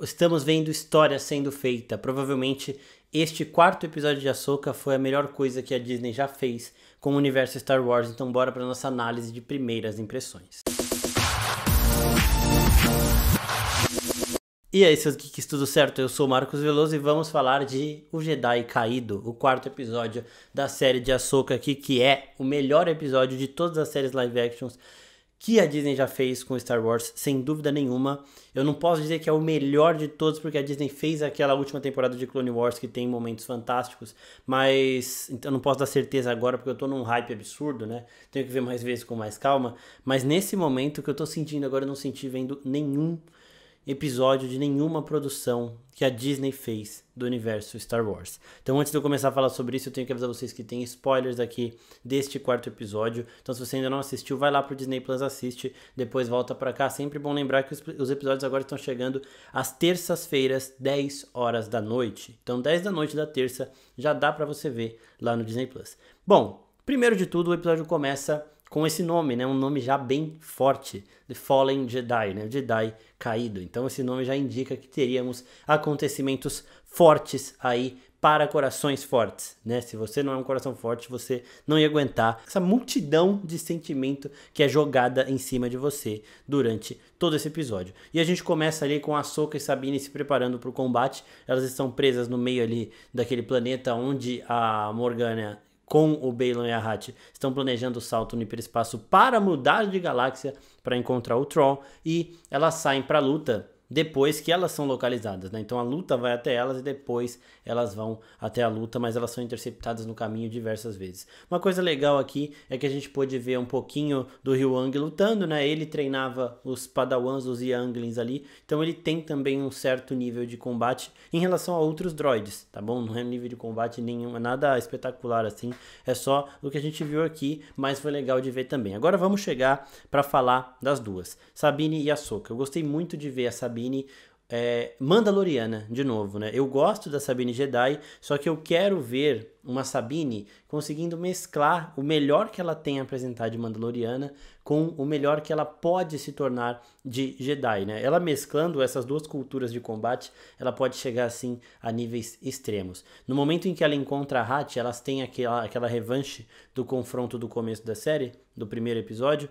estamos vendo história sendo feita. Provavelmente este quarto episódio de Ahsoka foi a melhor coisa que a Disney já fez com o universo Star Wars. Então bora para nossa análise de primeiras impressões. E aí, seus geeks, tudo certo? Eu sou o Marcos Veloso e vamos falar de O Jedi Caído, o quarto episódio da série de Ahsoka aqui, que é o melhor episódio de todas as séries live actions que a Disney já fez com Star Wars, sem dúvida nenhuma. Eu não posso dizer que é o melhor de todos, porque a Disney fez aquela última temporada de Clone Wars que tem momentos fantásticos, mas então eu não posso dar certeza agora, porque eu tô num hype absurdo, né? Tenho que ver mais vezes com mais calma, mas nesse momento que eu tô sentindo agora, eu não senti vendo nenhum episódio de nenhuma produção que a Disney fez do universo Star Wars. Então, antes de eu começar a falar sobre isso, eu tenho que avisar vocês que tem spoilers aqui deste quarto episódio. Então, se você ainda não assistiu, vai lá pro Disney Plus, assiste, depois volta pra cá. Sempre bom lembrar que os episódios agora estão chegando às terças-feiras, 10 horas da noite. Então, 10 da noite da terça já dá pra você ver lá no Disney Plus. Bom, primeiro de tudo, o episódio começa com esse nome, né? Um nome já bem forte, The Fallen Jedi, né? O Jedi caído. Então esse nome já indica que teríamos acontecimentos fortes aí para corações fortes, né? Se você não é um coração forte, você não ia aguentar essa multidão de sentimento que é jogada em cima de você durante todo esse episódio. E a gente começa ali com Ahsoka e Sabine se preparando para o combate. Elas estão presas no meio ali daquele planeta onde a Morgana com o Baylan e a Hat estão planejando o salto no hiperespaço para mudar de galáxia para encontrar o Thrawn, e elas saem para a luta depois que elas são localizadas, né? Então a luta vai até elas e depois elas vão até a luta, mas elas são interceptadas no caminho diversas vezes. Uma coisa legal aqui é que a gente pôde ver um pouquinho do Huyang lutando, né? Ele treinava os padawans, os younglings ali, então ele tem também um certo nível de combate em relação a outros droids, tá bom? Não é nível de combate nenhum, nada espetacular assim, é só o que a gente viu aqui, mas foi legal de ver também. Agora vamos chegar para falar das duas, Sabine e Ahsoka. Eu gostei muito de ver a Sabine Mandaloriana de novo, né? Eu gosto da Sabine Jedi, só que eu quero ver uma Sabine conseguindo mesclar o melhor que ela tem a apresentar de Mandaloriana com o melhor que ela pode se tornar de Jedi, né? Ela mesclando essas duas culturas de combate, ela pode chegar assim a níveis extremos. No momento em que ela encontra a Hat, elas têm aquela revanche do confronto do começo da série, do primeiro episódio,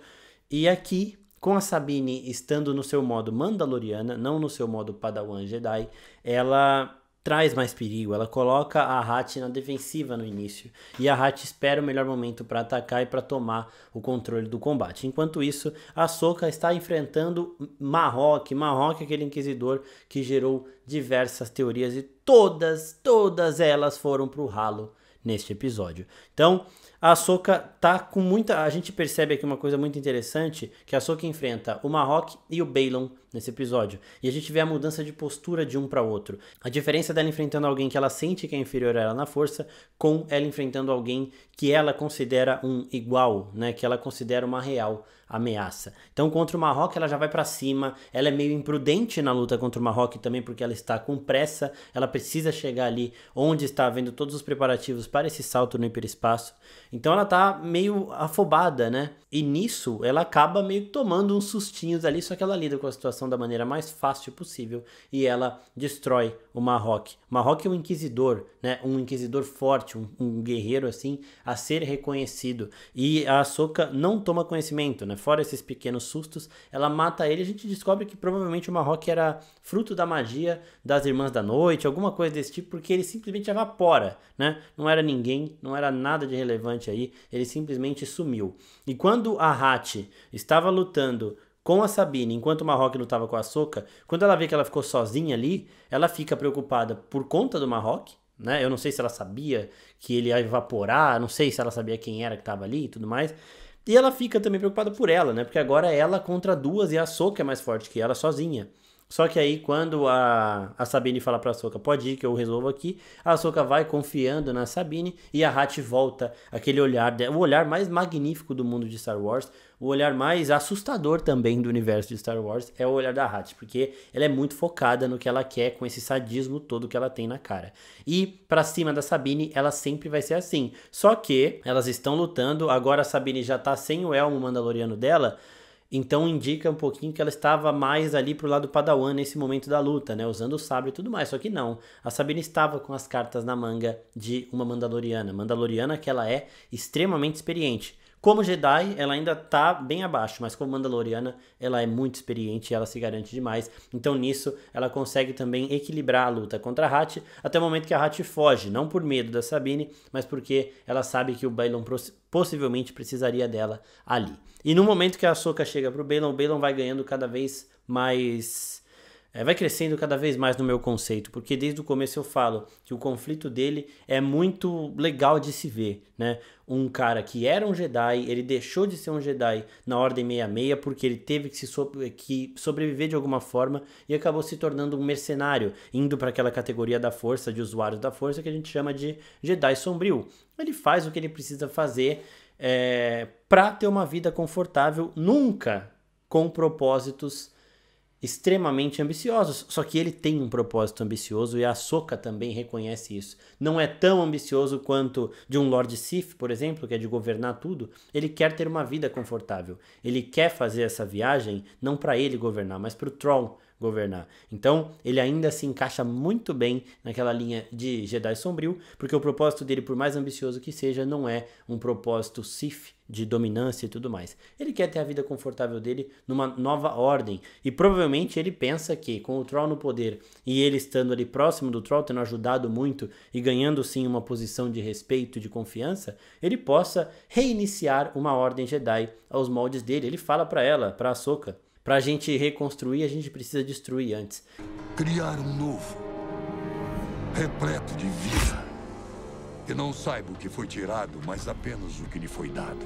e aqui com a Sabine estando no seu modo Mandaloriana, não no seu modo Padawan Jedi, ela traz mais perigo, ela coloca a Hat na defensiva no início, e a Hat espera o melhor momento para atacar e para tomar o controle do combate. Enquanto isso, a Ahsoka está enfrentando Marrok, aquele inquisidor que gerou diversas teorias, e todas elas foram pro ralo neste episódio. Então, a Ahsoka tá com muita... A gente percebe aqui uma coisa muito interessante, que a Ahsoka enfrenta o Marrok e o Baylan nesse episódio. E a gente vê a mudança de postura de um para outro. A diferença dela enfrentando alguém que ela sente que é inferior a ela na força, com ela enfrentando alguém que ela considera um igual, né? Que ela considera uma real ameaça. Então, contra o Marrok, ela já vai para cima. Ela é meio imprudente na luta contra o Marrok também, porque ela está com pressa. Ela precisa chegar ali onde está havendo todos os preparativos para esse salto no hiperespaço. Então, ela tá meio afobada, né? E nisso, ela acaba meio tomando uns sustinhos ali, só que ela lida com a situação da maneira mais fácil possível e ela destrói o Marrok. O Marrok é um inquisidor, né? Um inquisidor forte, um guerreiro assim, a ser reconhecido. E a Ahsoka não toma conhecimento, né? Fora esses pequenos sustos, ela mata ele. A gente descobre que provavelmente o Marrok era fruto da magia das Irmãs da Noite, alguma coisa desse tipo, porque ele simplesmente evapora, né? Não era ninguém, não era nada de relevante aí, ele simplesmente sumiu. E quando a Hat estava lutando com a Sabine, enquanto o Marrok lutava com a Ahsoka, quando ela vê que ela ficou sozinha ali, ela fica preocupada por conta do Marrok, né? Eu não sei se ela sabia que ele ia evaporar, não sei se ela sabia quem era que estava ali e tudo mais. E ela fica também preocupada por ela, né? Porque agora é ela contra duas e a Ahsoka é mais forte que ela sozinha. Só que aí quando a Sabine fala pra Ahsoka, pode ir que eu resolvo aqui, a Ahsoka vai confiando na Sabine e a Hat volta aquele olhar, o olhar mais magnífico do mundo de Star Wars, o olhar mais assustador também do universo de Star Wars é o olhar da Hat, porque ela é muito focada no que ela quer com esse sadismo todo que ela tem na cara. E pra cima da Sabine, ela sempre vai ser assim. Só que elas estão lutando, agora a Sabine já tá sem o elmo mandaloriano dela, Então indica um pouquinho que ela estava mais ali pro lado Padawan nesse momento da luta, né? Usando o sabre e tudo mais. Só que não. A Sabine estava com as cartas na manga de uma Mandaloriana. Mandaloriana que ela é extremamente experiente. Como Jedi, ela ainda tá bem abaixo, mas como Mandaloriana, ela é muito experiente e ela se garante demais. Então nisso, ela consegue também equilibrar a luta contra a Hat, até o momento que a Hat foge, não por medo da Sabine, mas porque ela sabe que o Baylon possivelmente precisaria dela ali. E no momento que a Ahsoka chega pro Baylon, o Baylon vai ganhando cada vez mais... vai crescendo cada vez mais no meu conceito, porque desde o começo eu falo que o conflito dele é muito legal de se ver, né? Um cara que era um Jedi, ele deixou de ser um Jedi na Ordem 66 porque ele teve que sobreviver de alguma forma e acabou se tornando um mercenário, indo para aquela categoria da força, de usuários da força, que a gente chama de Jedi Sombrio. Ele faz o que ele precisa fazer para ter uma vida confortável, nunca com propósitos extremamente ambiciosos, só que ele tem um propósito ambicioso e a Ahsoka também reconhece isso. Não é tão ambicioso quanto de um Lord Sith, por exemplo, que é de governar tudo. Ele quer ter uma vida confortável. Ele quer fazer essa viagem não para ele governar, mas para o Thrawn governar. Então, ele ainda se encaixa muito bem naquela linha de Jedi Sombrio, porque o propósito dele, por mais ambicioso que seja, não é um propósito Sith de dominância e tudo mais. Ele quer ter a vida confortável dele numa nova ordem. E provavelmente ele pensa que com o Thrawn no poder e ele estando ali próximo do Thrawn, tendo ajudado muito e ganhando sim uma posição de respeito e de confiança, ele possa reiniciar uma ordem Jedi aos moldes dele. Ele fala para ela, para Ahsoka, pra gente reconstruir, a gente precisa destruir antes. Criar um novo, repleto de vida. Que não saiba o que foi tirado, mas apenas o que lhe foi dado.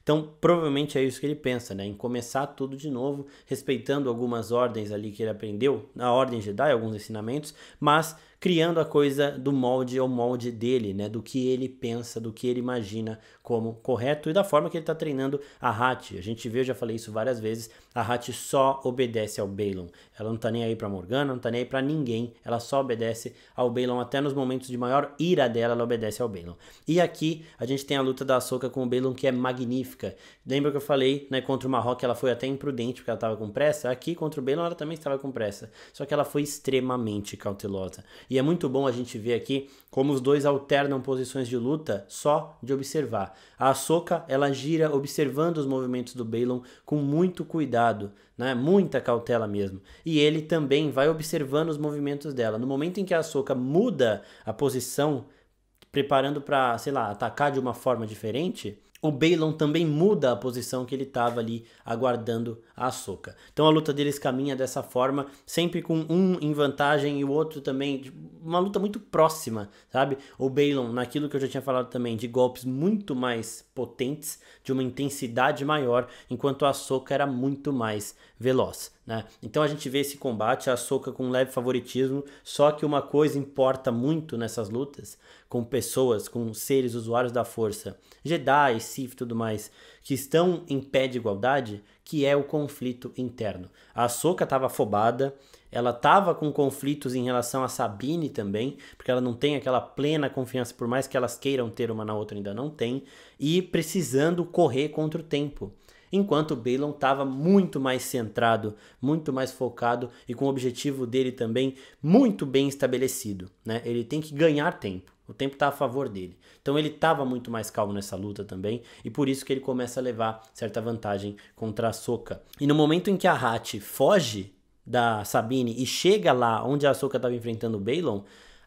Então, provavelmente é isso que ele pensa, né? Em começar tudo de novo, respeitando algumas ordens ali que ele aprendeu, na Ordem Jedi, alguns ensinamentos, mas criando a coisa do molde ao molde dele, né? Do que ele pensa, do que ele imagina como correto e da forma que ele está treinando a Hat. A gente vê, eu já falei isso várias vezes, a Hat só obedece ao Baylon. Ela não tá nem aí pra Morgana, não tá nem aí pra ninguém, ela só obedece ao Baylon, até nos momentos de maior ira dela, ela obedece ao Baylon. E aqui a gente tem a luta da Ahsoka com o Baylon, que é magnífica. Lembra que eu falei, né, contra o Marroque ela foi até imprudente porque ela estava com pressa? Aqui contra o Baylon ela também estava com pressa, só que ela foi extremamente cautelosa. E é muito bom a gente ver aqui como os dois alternam posições de luta só de observar. A Ahsoka, ela gira observando os movimentos do Baylon com muito cuidado, né? Muita cautela mesmo. E ele também vai observando os movimentos dela. No momento em que a Ahsoka muda a posição, preparando para, sei lá, atacar de uma forma diferente, o Baylon também muda a posição que ele estava ali aguardando a Ahsoka. Então a luta deles caminha dessa forma, sempre com um em vantagem e o outro também, uma luta muito próxima, sabe? O Baylon, naquilo que eu já tinha falado também, de golpes muito mais potentes, de uma intensidade maior, enquanto a Ahsoka era muito mais veloz, né? Então a gente vê esse combate, a Ahsoka com um leve favoritismo, só que uma coisa importa muito nessas lutas, com pessoas, com seres usuários da força, Jedi, Sith e tudo mais, que estão em pé de igualdade, que é o conflito interno. A Ahsoka estava afobada, ela estava com conflitos em relação a Sabine também, porque ela não tem aquela plena confiança, por mais que elas queiram ter uma na outra, ainda não tem, e precisando correr contra o tempo. Enquanto o Baylon estava muito mais centrado, muito mais focado e com o objetivo dele também muito bem estabelecido, né? Ele tem que ganhar tempo, o tempo está a favor dele. Então ele estava muito mais calmo nessa luta também e por isso que ele começa a levar certa vantagem contra a Ahsoka. E no momento em que a Hat foge da Sabine e chega lá onde a Ahsoka estava enfrentando o Baylon,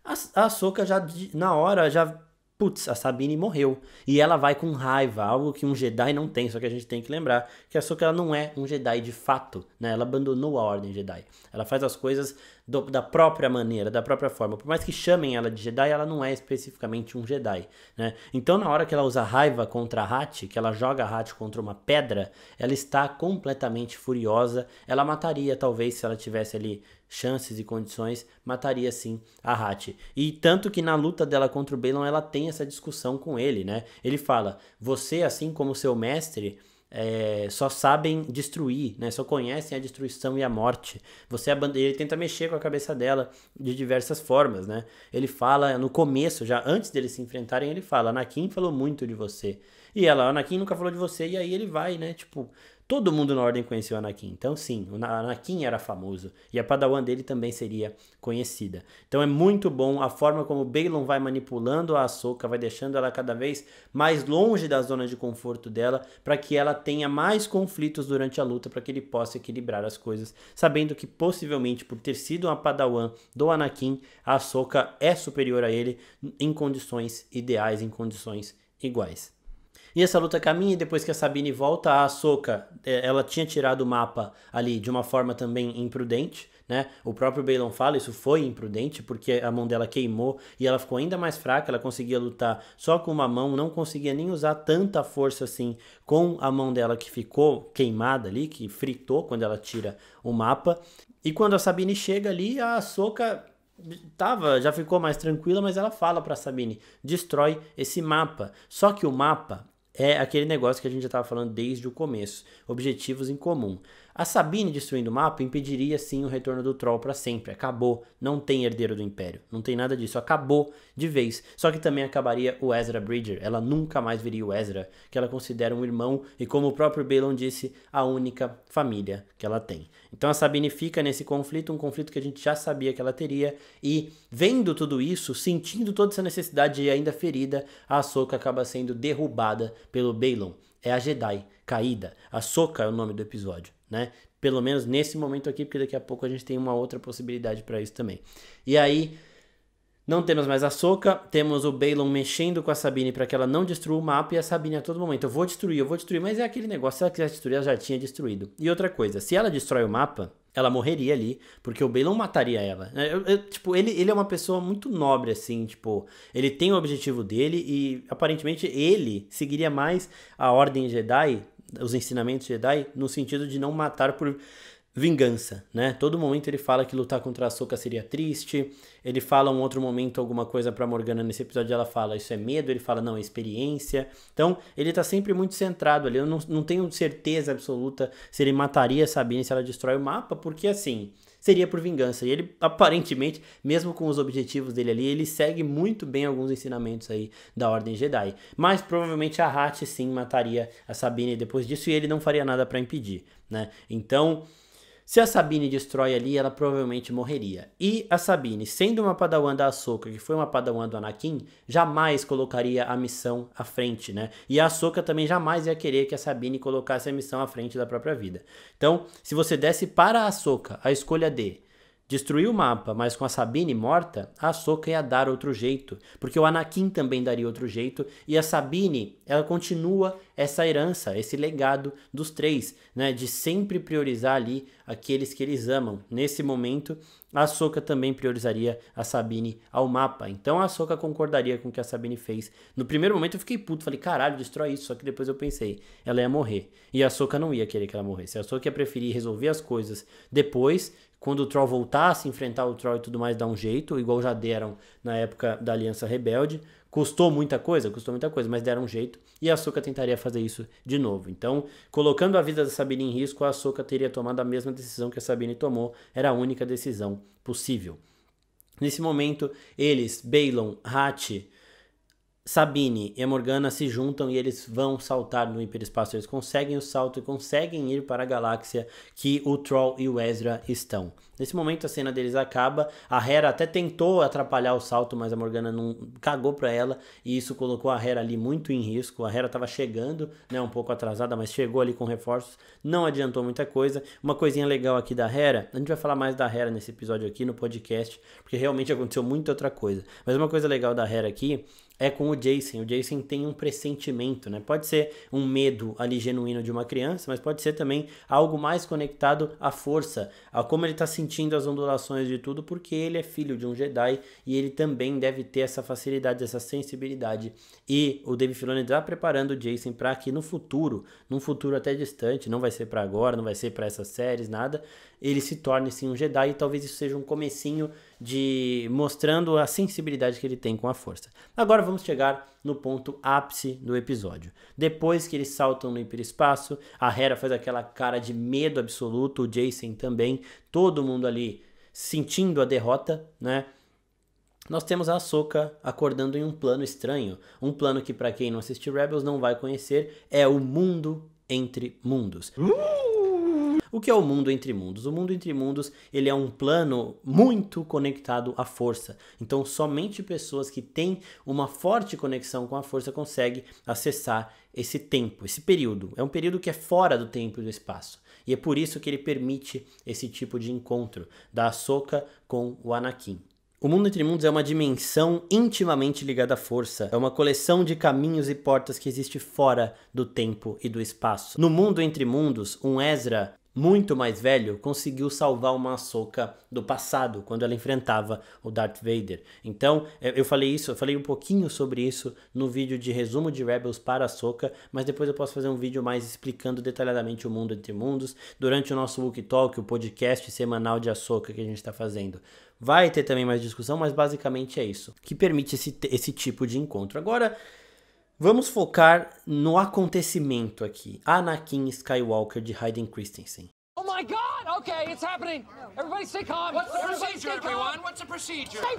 a Ahsoka já na hora já... Putz, a Sabine morreu. E ela vai com raiva, algo que um Jedi não tem, só que a gente tem que lembrar que a Ahsoka ela não é um Jedi de fato, né? Ela abandonou a Ordem Jedi. Ela faz as coisas da própria maneira, da própria forma. Por mais que chamem ela de Jedi, ela não é especificamente um Jedi, né? Então, na hora que ela usa raiva contra a Hat, que ela joga a Hat contra uma pedra, ela está completamente furiosa. Ela mataria, talvez, se ela tivesse ali chances e condições, mataria sim a Hat. E tanto que na luta dela contra o Baylon, ela tem essa discussão com ele, né? Ele fala, você, assim como seu mestre, só sabem destruir, né? Só conhecem a destruição e a morte. Ele tenta mexer com a cabeça dela de diversas formas, né? Ele fala no começo, já antes deles se enfrentarem, ele fala, Anakin falou muito de você. E ela, Anakin nunca falou de você, e aí ele vai, né? Tipo, Todo mundo na Ordem conhecia o Anakin. Então sim, o Anakin era famoso. E a Padawan dele também seria conhecida. Então é muito bom a forma como o Baylan vai manipulando a Ahsoka, vai deixando ela cada vez mais longe da zona de conforto dela, para que ela tenha mais conflitos durante a luta, para que ele possa equilibrar as coisas, sabendo que possivelmente por ter sido uma Padawan do Anakin, a Ahsoka é superior a ele em condições ideais, em condições iguais. E essa luta caminha, e depois que a Sabine volta, a Ahsoka, ela tinha tirado o mapa ali de uma forma também imprudente, né? O próprio Baylan fala, isso foi imprudente, porque a mão dela queimou e ela ficou ainda mais fraca, ela conseguia lutar só com uma mão, não conseguia nem usar tanta força assim com a mão dela que ficou queimada ali, que fritou quando ela tira o mapa. E quando a Sabine chega ali, a Ahsoka já ficou mais tranquila, mas ela fala pra Sabine, destrói esse mapa. Só que o mapa é aquele negócio que a gente já estava falando desde o começo, objetivos em comum. A Sabine destruindo o mapa impediria sim o retorno do Troll para sempre, acabou, não tem herdeiro do Império, não tem nada disso, acabou de vez. Só que também acabaria o Ezra Bridger, ela nunca mais viria o Ezra, que ela considera um irmão e, como o próprio Baylan disse, a única família que ela tem. Então a Sabine fica nesse conflito, um conflito que a gente já sabia que ela teria, e vendo tudo isso, sentindo toda essa necessidade e ainda ferida, a Ahsoka acaba sendo derrubada pelo Baylan. É a Jedi caída. Ahsoka é o nome do episódio, né? Pelo menos nesse momento aqui, porque daqui a pouco a gente tem uma outra possibilidade para isso também. E aí, não temos mais a Ahsoka, temos o Baylan mexendo com a Sabine para que ela não destrua o mapa, e a Sabine a todo momento, eu vou destruir, mas é aquele negócio, se ela quisesse destruir, ela já tinha destruído. E outra coisa, se ela destrói o mapa, ela morreria ali, porque o Baylan mataria ela. Ele é uma pessoa muito nobre, assim, ele tem o objetivo dele e, aparentemente, ele seguiria mais a Ordem Jedi, os ensinamentos Jedi, no sentido de não matar por vingança, né? Todo momento ele fala que lutar contra a Ahsoka seria triste, ele fala um outro momento alguma coisa pra Morgana nesse episódio, ela fala isso é medo, ele fala não, é experiência. Então ele tá sempre muito centrado ali, eu não tenho certeza absoluta se ele mataria a Sabine se ela destrói o mapa, porque assim, seria por vingança. E ele, aparentemente, mesmo com os objetivos dele ali, ele segue muito bem alguns ensinamentos aí da Ordem Jedi. Mas provavelmente a Hatch sim mataria a Sabine depois disso e ele não faria nada pra impedir, né? Então, se a Sabine destrói ali, ela provavelmente morreria. E a Sabine, sendo uma Padawan da Ahsoka, que foi uma Padawan do Anakin, jamais colocaria a missão à frente, né? E a Ahsoka também jamais ia querer que a Sabine colocasse a missão à frente da própria vida. Então, se você desse para a Ahsoka a escolha de destruir o mapa, mas com a Sabine morta, a Ahsoka ia dar outro jeito, porque o Anakin também daria outro jeito, e a Sabine, ela continua essa herança, esse legado dos três, né, de sempre priorizar ali aqueles que eles amam. Nesse momento, a Ahsoka também priorizaria a Sabine ao mapa, então a Ahsoka concordaria com o que a Sabine fez. No primeiro momento eu fiquei puto, falei, caralho, destrói isso, só que depois eu pensei, ela ia morrer, e a Ahsoka não ia querer que ela morresse, a Ahsoka ia preferir resolver as coisas depois, quando o Troll voltasse, enfrentar o Troll e tudo mais, dar um jeito, igual já deram na época da Aliança Rebelde. Custou muita coisa, mas deram um jeito. E a Ahsoka tentaria fazer isso de novo. Então, colocando a vida da Sabine em risco, a Ahsoka teria tomado a mesma decisão que a Sabine tomou. Era a única decisão possível. Nesse momento, eles, Baylan, Hatch, Sabine e a Morgana se juntam e eles vão saltar no hiperespaço. Eles conseguem o salto e conseguem ir para a galáxia que o Troll e o Ezra estão. Nesse momento a cena deles acaba. A Hera até tentou atrapalhar o salto, mas a Morgana não cagou para ela e isso colocou a Hera ali muito em risco. A Hera estava chegando, né, um pouco atrasada, mas chegou ali com reforços. Não adiantou muita coisa. Uma coisinha legal aqui da Hera, a gente vai falar mais da Hera nesse episódio aqui no podcast, porque realmente aconteceu muita outra coisa. Mas uma coisa legal da Hera aqui é com o Jacen. O Jacen tem um pressentimento, né? Pode ser um medo ali genuíno de uma criança, mas pode ser também algo mais conectado à força, a como ele está sentindo as ondulações de tudo, porque ele é filho de um Jedi e ele também deve ter essa facilidade, essa sensibilidade. E o Dave Filoni está preparando o Jacen para que no futuro, num futuro até distante, não vai ser para agora, não vai ser para essas séries, nada, ele se torne sim um Jedi e talvez isso seja um comecinho de mostrando a sensibilidade que ele tem com a força. Agora vamos chegar no ponto ápice do episódio. Depois que eles saltam no hiperespaço, a Hera faz aquela cara de medo absoluto, o Jacen também, todo mundo ali sentindo a derrota, né? Nós temos a Ahsoka acordando em um plano estranho, um plano que para quem não assistiu Rebels não vai conhecer, é o mundo entre mundos. O que é o mundo entre mundos? O mundo entre mundos, ele é um plano muito conectado à força. Então, somente pessoas que têm uma forte conexão com a força conseguem acessar esse tempo, esse período. É um período que é fora do tempo e do espaço. E é por isso que ele permite esse tipo de encontro da Ahsoka com o Anakin. O mundo entre mundos é uma dimensão intimamente ligada à força. É uma coleção de caminhos e portas que existe fora do tempo e do espaço. No mundo entre mundos, um Ezra muito mais velho conseguiu salvar uma Ahsoka do passado, quando ela enfrentava o Darth Vader. Então, eu falei um pouquinho sobre isso no vídeo de resumo de Rebels para Ahsoka, mas depois eu posso fazer um vídeo mais explicando detalhadamente o mundo entre mundos durante o nosso Wookiee Talk, o podcast semanal de Ahsoka que a gente está fazendo. Vai ter também mais discussão, mas basicamente é isso, que permite esse tipo de encontro. Agora, vamos focar no acontecimento aqui. Anakin Skywalker de Hayden Christensen. Oh my God! Okay, it's happening. Everybody stay calm. What's the procedure, everyone? What's the procedure? Stay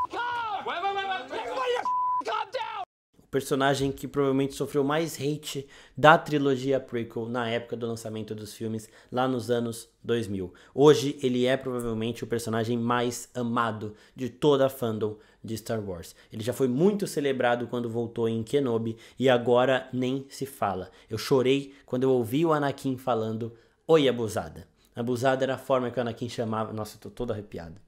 calm. Wait. Everybody calm down. O personagem que provavelmente sofreu mais hate da trilogia prequel na época do lançamento dos filmes, lá nos anos 2000. Hoje ele é provavelmente o personagem mais amado de toda a fandom de Star Wars. Ele já foi muito celebrado quando voltou em Kenobi e agora nem se fala. Eu chorei quando eu ouvi o Anakin falando "Oi, abusada". Abusada era a forma que o Anakin chamava... Nossa, eu tô todo arrepiado.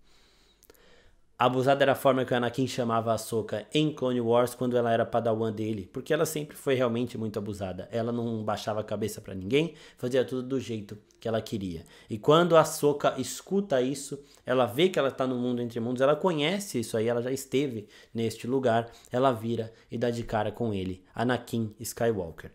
Abusada era a forma que o Anakin chamava a Ahsoka em Clone Wars quando ela era padawan dele, porque ela sempre foi realmente muito abusada. Ela não baixava a cabeça pra ninguém, fazia tudo do jeito que ela queria. E quando a Ahsoka escuta isso, ela vê que ela tá no mundo entre mundos, ela conhece isso aí, ela já esteve neste lugar, ela vira e dá de cara com ele, Anakin Skywalker.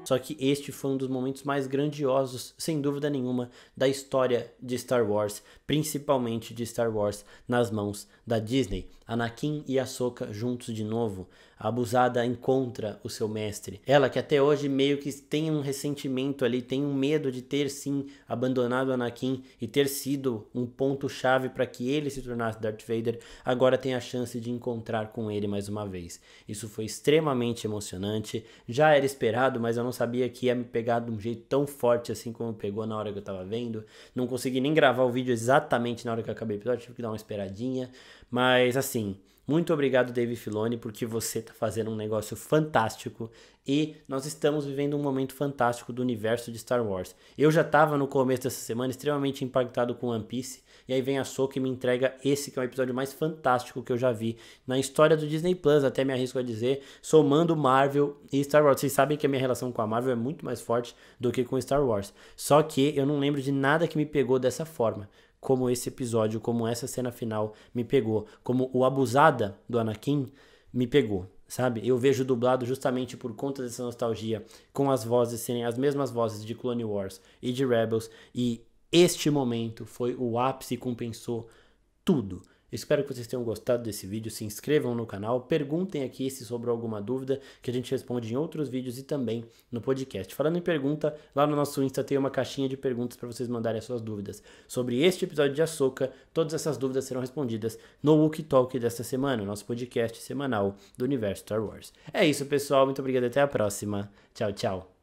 Só que este foi um dos momentos mais grandiosos, sem dúvida nenhuma, da história de Star Wars, principalmente de Star Wars nas mãos da Disney. Anakin e Ahsoka juntos de novo. A abusada encontra o seu mestre. Ela que até hoje meio que tem um ressentimento ali, tem um medo de ter sim abandonado Anakin e ter sido um ponto-chave para que ele se tornasse Darth Vader, agora tem a chance de encontrar com ele mais uma vez. Isso foi extremamente emocionante. Já era esperado, mas eu não sabia que ia me pegar de um jeito tão forte assim como pegou na hora que eu tava vendo. Não consegui nem gravar o vídeo exatamente na hora que eu acabei o episódio, tive que dar uma esperadinha. Mas assim, muito obrigado, Dave Filoni, porque você tá fazendo um negócio fantástico e nós estamos vivendo um momento fantástico do universo de Star Wars. Eu já tava no começo dessa semana extremamente impactado com One Piece, e aí vem a Ahsoka e me entrega esse que é o episódio mais fantástico que eu já vi na história do Disney Plus, até me arrisco a dizer, somando Marvel e Star Wars. Vocês sabem que a minha relação com a Marvel é muito mais forte do que com Star Wars. Só que eu não lembro de nada que me pegou dessa forma, como esse episódio, como essa cena final me pegou, como o abusada do Anakin me pegou, sabe? Eu vejo dublado justamente por conta dessa nostalgia, com as vozes serem as mesmas vozes de Clone Wars e de Rebels, e este momento foi o ápice e compensou tudo. Espero que vocês tenham gostado desse vídeo, se inscrevam no canal, perguntem aqui se sobrou alguma dúvida, que a gente responde em outros vídeos e também no podcast. Falando em pergunta, lá no nosso Insta tem uma caixinha de perguntas para vocês mandarem as suas dúvidas sobre este episódio de Ahsoka. Todas essas dúvidas serão respondidas no Wookiee Talk desta semana, nosso podcast semanal do universo Star Wars. É isso, pessoal, muito obrigado e até a próxima. Tchau, tchau.